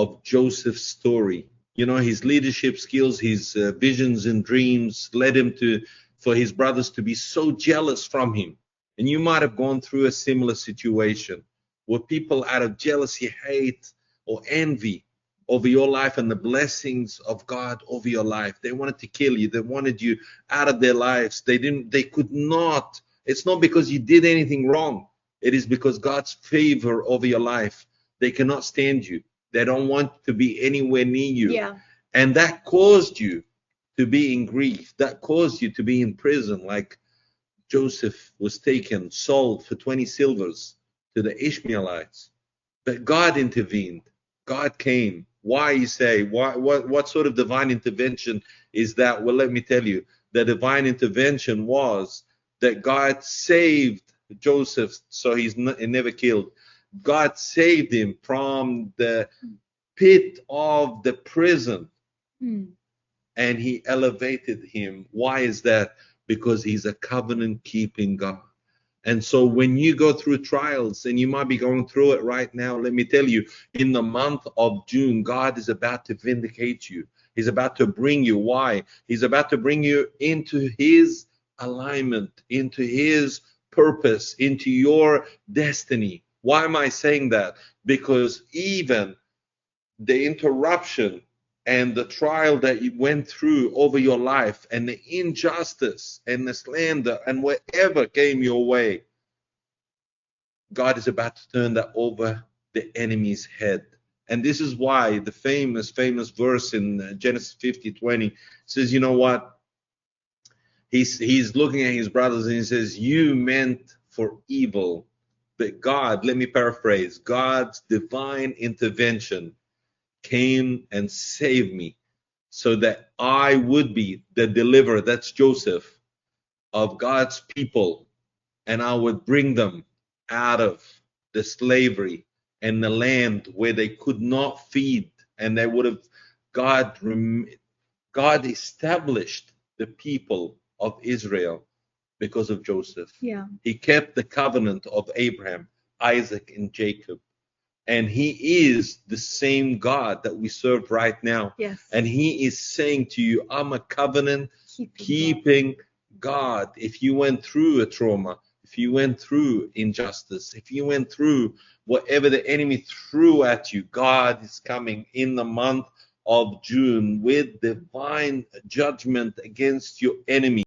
of Joseph's story. You know, his leadership skills, his visions and dreams led him for his brothers to be so jealous from him. And you might have gone through a similar situation where people out of jealousy, hate, or envy over your life and the blessings of God over your life. They wanted to kill you. They wanted you out of their lives. They could not. It's not because you did anything wrong. It is because God's favor over your life. They cannot stand you. They don't want to be anywhere near you. Yeah. And that caused you to be in grief. That caused you to be in prison. Like Joseph was taken, sold for 20 silvers to the Ishmaelites. But God intervened. God came. Why, you say? What sort of divine intervention is that? Well, let me tell you. The divine intervention was that God saved Joseph so he's never killed. God saved him from the pit of the prison. And he elevated him. Why is that? Because he's a covenant-keeping God. And so when you go through trials, and you might be going through it right now, let me tell you, in the month of June, God is about to vindicate you. He's about to bring you. Why? He's about to bring you into his alignment, into his purpose, into your destiny. Why am I saying that? Because even the interruption and the trial that you went through over your life, and the injustice and the slander and whatever came your way, God is about to turn that over the enemy's head. And this is why the famous verse in Genesis 50:20 says, you know what? He's looking at his brothers and he says, you meant for evil, but God, let me paraphrase, God's divine intervention came and saved me so that I would be the deliverer, that's Joseph, of God's people, and I would bring them out of the slavery and the land where they could not feed, and they would have, God established the people of Israel because of Joseph. Yeah. He kept the covenant of Abraham, Isaac, and Jacob. And he is the same God that we serve right now. Yes. And he is saying to you, I'm a covenant keeping God. If you went through a trauma, if you went through injustice, if you went through whatever the enemy threw at you, God is coming in the month of June with divine judgment against your enemy.